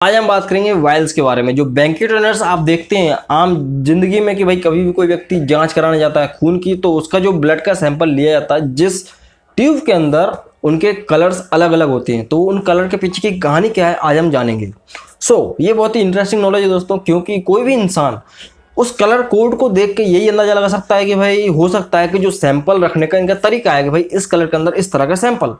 आज हम बात करेंगे वायल्स के बारे में। जो बैंक्वेट रनर्स आप देखते हैं आम जिंदगी में कि भाई कभी भी कोई व्यक्ति जांच कराने जाता है खून की, तो उसका जो ब्लड का सैंपल लिया जाता है, जिस ट्यूब के अंदर उनके कलर्स अलग अलग होते हैं, तो उन कलर के पीछे की कहानी क्या है आज हम जानेंगे। ये बहुत ही इंटरेस्टिंग नॉलेज है दोस्तों, क्योंकि कोई भी इंसान उस कलर कोड को देख के यही अंदाजा लगा सकता है कि भाई हो सकता है कि जो सैंपल रखने का इनका तरीका है कि भाई इस कलर के अंदर इस तरह का सैंपल,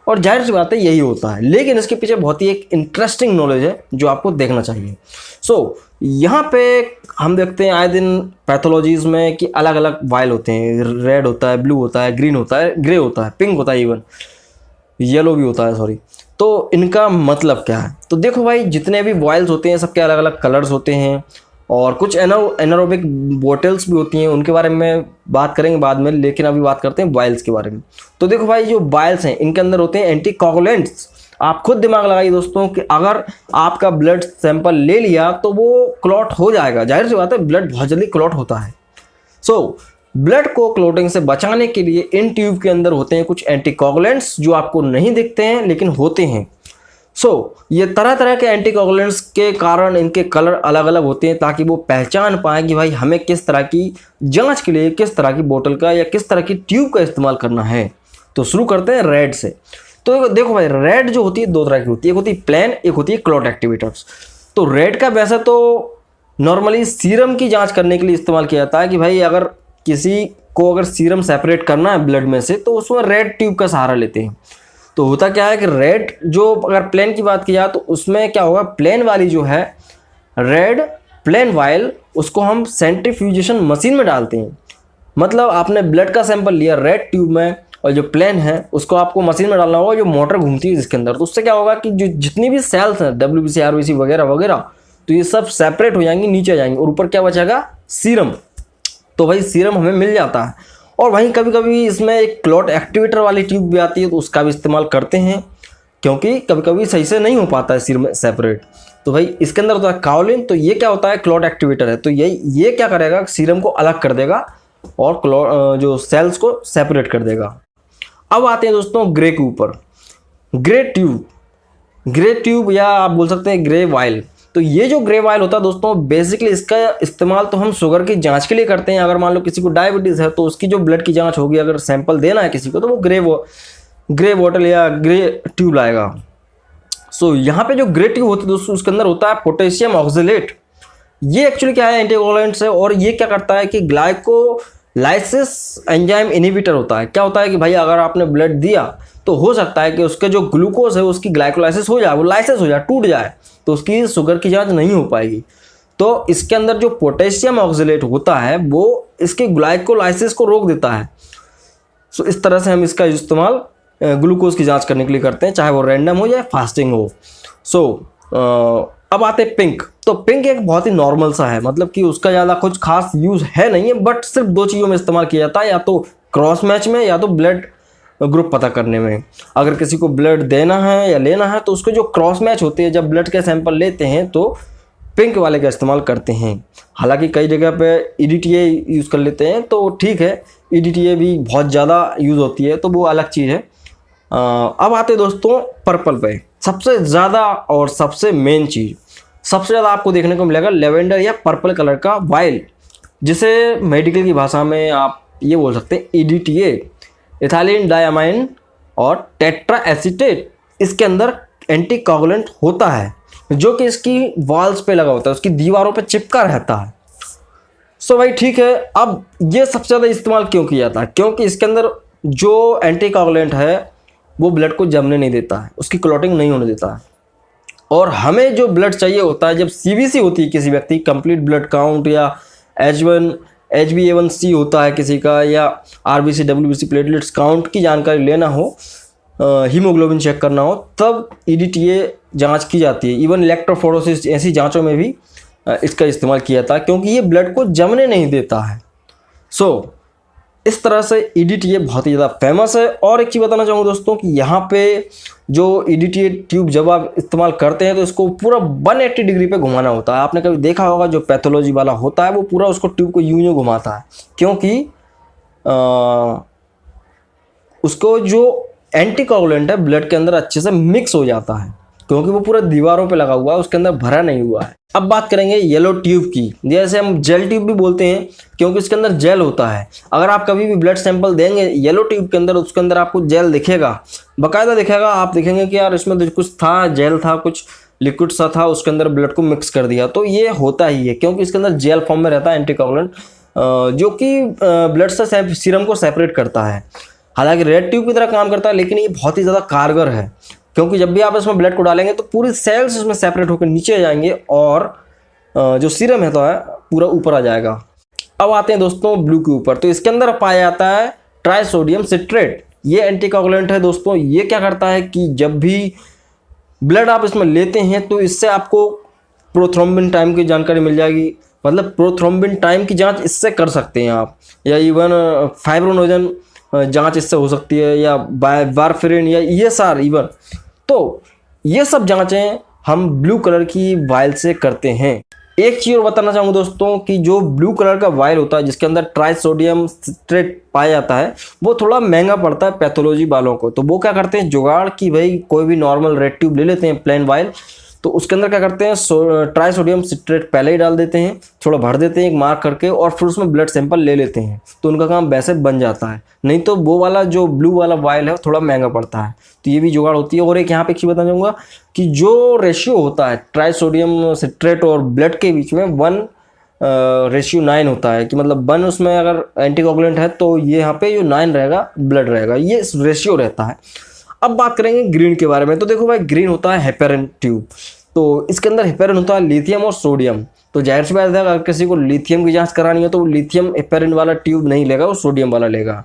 और जाहिर सी बात है यही होता है। लेकिन इसके पीछे बहुत ही एक इंटरेस्टिंग नॉलेज है जो आपको देखना चाहिए। यहाँ पे हम देखते हैं आए दिन पैथोलॉजीज में कि अलग अलग वायल होते हैं, रेड होता है, ब्लू होता है, ग्रीन होता है, ग्रे होता है, पिंक होता है, इवन येलो भी होता है, सॉरी। तो इनका मतलब क्या है? तो देखो भाई, जितने भी वायल्स होते हैं सबके अलग अलग कलर्स होते हैं, और कुछ एनारोबिक बॉटल्स भी होती हैं, उनके बारे में बात करेंगे बाद में, लेकिन अभी बात करते हैं वायल्स के बारे में। तो देखो भाई, जो वायल्स हैं इनके अंदर होते हैं एंटीकोगुलेंट्स। आप खुद दिमाग लगाइए दोस्तों कि अगर आपका ब्लड सैंपल ले लिया तो वो क्लॉट हो जाएगा। जाहिर सी बात है, ब्लड बहुत जल्दी क्लॉट होता है। ब्लड को क्लॉटिंग से बचाने के लिए इन ट्यूब के अंदर होते हैं कुछ एंटीकोगुलेंट्स जो आपको नहीं दिखते हैं लेकिन होते हैं। ये तरह तरह के एंटीकोगुलेंट्स के कारण इनके कलर अलग अलग होते हैं, ताकि वो पहचान पाए कि भाई हमें किस तरह की जांच के लिए किस तरह की बोतल का या किस तरह की ट्यूब का इस्तेमाल करना है। तो शुरू करते हैं रेड से। तो देखो भाई, रेड जो होती है दो तरह की होती है, एक होती है प्लेन, एक होती है क्लॉट एक्टिवेटर्स। तो रेड का वैसे तो नॉर्मली सीरम की जाँच करने के लिए इस्तेमाल किया जाता है कि भाई अगर किसी को अगर सीरम सेपरेट करना है ब्लड में से, तो उसमें रेड ट्यूब का सहारा लेते हैं। तो होता क्या है कि रेड जो अगर प्लेन की बात की जाए तो उसमें क्या होगा, प्लेन वाली जो है रेड प्लेन वायल, उसको हम सेंट्रीफ्यूजेशन मशीन में डालते हैं। मतलब आपने ब्लड का सैंपल लिया रेड ट्यूब में, और जो प्लेन है उसको आपको मशीन में डालना होगा, जो मोटर घूमती है जिसके अंदर। तो उससे क्या होगा कि जो जितनी भी सेल्स हैं WBC RBC वगैरह वगैरह, तो ये सब सेपरेट हो जाएंगी, नीचे जाएंगे, और ऊपर क्या बचेगा, सीरम। तो भाई सीरम हमें मिल जाता है। और वहीं कभी कभी इसमें एक क्लॉट एक्टिवेटर वाली ट्यूब भी आती है, तो उसका भी इस्तेमाल करते हैं, क्योंकि कभी कभी सही से नहीं हो पाता है सीरम सेपरेट। तो भाई इसके अंदर होता है काओलिन। तो ये क्या होता है, क्लॉट एक्टिवेटर है। तो ये क्या करेगा, सीरम को अलग कर देगा और जो सेल्स को सेपरेट कर देगा। अब आते हैं दोस्तों ग्रे के ऊपर। ग्रे ट्यूब या आप बोल सकते हैं ग्रे वायल। तो ये जो ग्रे वायल होता है दोस्तों, बेसिकली इसका इस्तेमाल तो हम शुगर की जांच के लिए करते हैं। अगर मान लो किसी को डायबिटीज़ है तो उसकी जो ब्लड की जांच होगी, अगर सैंपल देना है किसी को, तो वो ग्रे बॉटल या ग्रे ट्यूब लाएगा। यहाँ पे जो ग्रे ट्यूब होती है दोस्तों, उसके अंदर होता है पोटेशियम ऑक्जेलेट। ये एक्चुअली क्या है, एंटीकोगुलेंट्स है, और ये क्या करता है कि ग्लाइकोलाइसिस एंजाइम इनहिबिटर होता है। क्या होता है कि भाई अगर आपने ब्लड दिया तो हो सकता है कि उसके जो ग्लूकोज है उसकी ग्लाइकोलाइसिस हो जाए, वो लाइसिस हो जाए, टूट जाए, तो उसकी शुगर की जांच नहीं हो पाएगी। तो इसके अंदर जो पोटेशियम ऑक्जेलेट होता है वो इसके ग्लाइकोलाइसिस को रोक देता है। इस तरह से हम इसका इस्तेमाल ग्लूकोज की जांच करने के लिए करते हैं, चाहे वो रैंडम हो या फास्टिंग हो। अब आते हैं पिंक। तो पिंक एक बहुत ही नॉर्मल सा है, मतलब कि उसका ज़्यादा कुछ खास यूज़ है नहीं है, बट सिर्फ दो चीज़ों में इस्तेमाल किया जाता है, या तो क्रॉस मैच में या तो ब्लड ग्रुप पता करने में। अगर किसी को ब्लड देना है या लेना है तो उसको जो क्रॉस मैच होते हैं, जब ब्लड के सैंपल लेते हैं तो पिंक वाले का इस्तेमाल करते हैं। हालांकि कई जगह पे EDTA यूज़ कर लेते हैं, तो ठीक है, EDTA भी बहुत ज़्यादा यूज़ होती है, तो वो अलग चीज़ है। अब आते दोस्तों पर्पल पे। सबसे ज़्यादा और सबसे मेन चीज़, सबसे ज़्यादा आपको देखने को मिलेगा लेवेंडर या पर्पल कलर का वायल, जिसे मेडिकल की भाषा में आप ये बोल सकते हैं EDTA, इथाइलिन डायमाइन और टेट्रा एसीटेट। इसके अंदर एंटीकोगुलेंट होता है जो कि इसकी वॉल्स पे लगा होता है, उसकी दीवारों पे चिपका रहता है। भाई ठीक है, अब ये सबसे ज़्यादा इस्तेमाल क्यों किया जाता है, क्योंकि इसके अंदर जो एंटीकोगुलेंट है वो ब्लड को जमने नहीं देता है, उसकी क्लॉटिंग नहीं होने देता है। और हमें जो ब्लड चाहिए होता है, जब CBC होती है किसी व्यक्ति, कंप्लीट ब्लड काउंट, या HbA1c होता है किसी का, या RBC WBC प्लेटलेट्स काउंट की जानकारी लेना हो, हीमोग्लोबिन चेक करना हो, तब EDTA जांच की जाती है। इवन इलेक्ट्रोफोरेसिस ऐसी जांचों में भी इसका इस्तेमाल किया जाता है, क्योंकि ये ब्लड को जमने नहीं देता है। इस तरह से EDTA बहुत ही ज़्यादा फेमस है। और एक चीज़ बताना चाहूँगा दोस्तों कि यहाँ पे जो EDTA ट्यूब जब आप इस्तेमाल करते हैं तो इसको पूरा 180 डिग्री पे घुमाना होता है। आपने कभी देखा होगा जो पैथोलॉजी वाला होता है वो पूरा उसको ट्यूब को यूं घुमाता है, क्योंकि उसको जो एंटीकोगुलेंट है ब्लड के अंदर अच्छे से मिक्स हो जाता है। क्योंकि वो पूरा दीवारों पे लगा हुआ है, उसके अंदर भरा नहीं हुआ है। अब बात करेंगे येलो ट्यूब की, जैसे हम जेल ट्यूब भी बोलते हैं क्योंकि इसके अंदर जेल होता है। अगर आप कभी भी ब्लड सैंपल देंगे येलो ट्यूब के अंदर, उसके अंदर आपको जेल दिखेगा, बाकायदा दिखेगा। आप देखेंगे कि यार इसमें कुछ था, जेल था, कुछ लिक्विड सा था, उसके अंदर ब्लड को मिक्स कर दिया। तो ये होता ही है क्योंकि इसके अंदर जेल फॉर्म में रहता है एंटीकोगुलेंट, जो कि ब्लड से सीरम को सेपरेट करता है। हालांकि रेड ट्यूब की तरह काम करता है, लेकिन ये बहुत ही ज़्यादा कारगर है क्योंकि जब भी आप इसमें ब्लड को डालेंगे तो पूरी सेल्स इसमें सेपरेट होकर नीचे आ जाएंगे और जो सीरम है तो है पूरा ऊपर आ जाएगा। अब आते हैं दोस्तों ब्लू के ऊपर। तो इसके अंदर पाया जाता है ट्राइसोडियम सिट्रेट। ये एंटीकोगुलेंट है दोस्तों। ये क्या करता है कि जब भी ब्लड आप इसमें लेते हैं तो इससे आपको प्रोथ्रोम्बिन टाइम की जानकारी मिल जाएगी। मतलब प्रोथ्रोम्बिन टाइम की जांच इससे कर सकते हैं आप, या इवन फाइब्रोनोजन जांच इससे हो सकती है, या वारफेरिन, या ESR इवन। तो ये सब जांचें हम ब्लू कलर की वायल से करते हैं। एक चीज़ और बताना चाहूँगा दोस्तों कि जो ब्लू कलर का वायल होता है जिसके अंदर ट्राइसोडियम सिट्रेट पाया जाता है, वो थोड़ा महंगा पड़ता है पैथोलॉजी वालों को। तो वो क्या करते हैं, जुगाड़ कि भाई कोई भी नॉर्मल रेड ट्यूब ले लेते हैं, प्लेन वायल, तो उसके अंदर क्या करते हैं ट्राइसोडियम सिट्रेट पहले ही डाल देते हैं, थोड़ा भर देते हैं एक मार्क करके, और फिर उसमें ब्लड सैंपल ले लेते हैं। तो उनका काम वैसे बन जाता है। नहीं तो वो वाला जो ब्लू वाला वायल है थोड़ा महंगा पड़ता है। तो ये भी जुगाड़ होती है। और एक यहाँ पे चीज़ बताना चाहूँगा कि जो रेशियो होता है ट्राइसोडियम सिट्रेट और ब्लड के बीच में 1:9 होता है, कि मतलब 1 उसमें अगर एंटीकोगुलेंट है तो ये यहाँ पे जो 9 रहेगा ब्लड रहेगा, ये रेशियो रहता है। अब बात करेंगे ग्रीन के बारे में। तो देखो भाई, ग्रीन होता है हेपेरिन ट्यूब। तो इसके अंदर हेपेरिन होता है लिथियम और सोडियम। तो जाहिर सी बात है अगर किसी को लिथियम की जांच करानी है तो वो लिथियम हेपेरिन वाला ट्यूब नहीं लेगा, वो सोडियम वाला लेगा।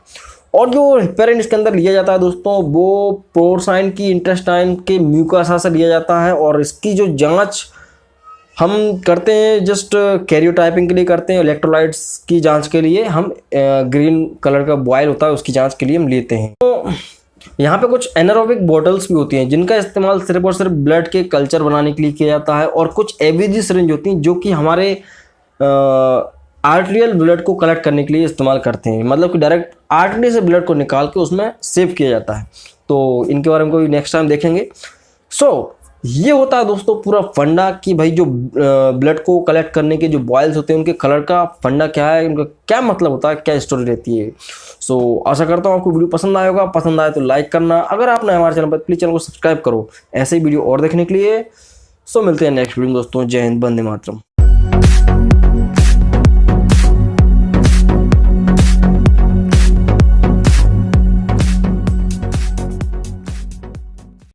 और जो हेपेरिन इसके अंदर लिया जाता है दोस्तों, वो पोर्साइन की इंटेस्टाइन के म्यूकोसा से लिया जाता है। और इसकी जो जांच हम करते हैं जस्ट कैरियोटाइपिंग के लिए करते हैं, इलेक्ट्रोलाइट्स की जांच के लिए हम ग्रीन कलर का बॉयल होता है उसकी जांच के लिए हम लेते हैं। तो यहाँ पे कुछ एनारोबिक बॉटल्स भी होती हैं जिनका इस्तेमाल सिर्फ और सिर्फ ब्लड के कल्चर बनाने के लिए किया जाता है। और कुछ एवीजी सिरिंज होती हैं जो कि हमारे आर्टरियल ब्लड को कलेक्ट करने के लिए इस्तेमाल करते हैं, मतलब कि डायरेक्ट आर्टरी से ब्लड को निकाल के उसमें सेव किया जाता है। तो इनके बारे में कोई नेक्स्ट टाइम देखेंगे। ये होता है दोस्तों पूरा फंडा कि भाई जो ब्लड को कलेक्ट करने के जो बॉयल्स होते हैं उनके कलर का फंडा क्या है, उनका क्या मतलब होता है, क्या स्टोरी रहती है। आशा करता हूँ आपको वीडियो पसंद आया होगा। पसंद आए तो लाइक करना, अगर आपने हमारे चैनल पर प्लीज़ चैनल को सब्सक्राइब करो ऐसे ही वीडियो और देखने के लिए। मिलते हैं नेक्स्ट वीडियो में दोस्तों। जय हिंद, वंदे मातरम।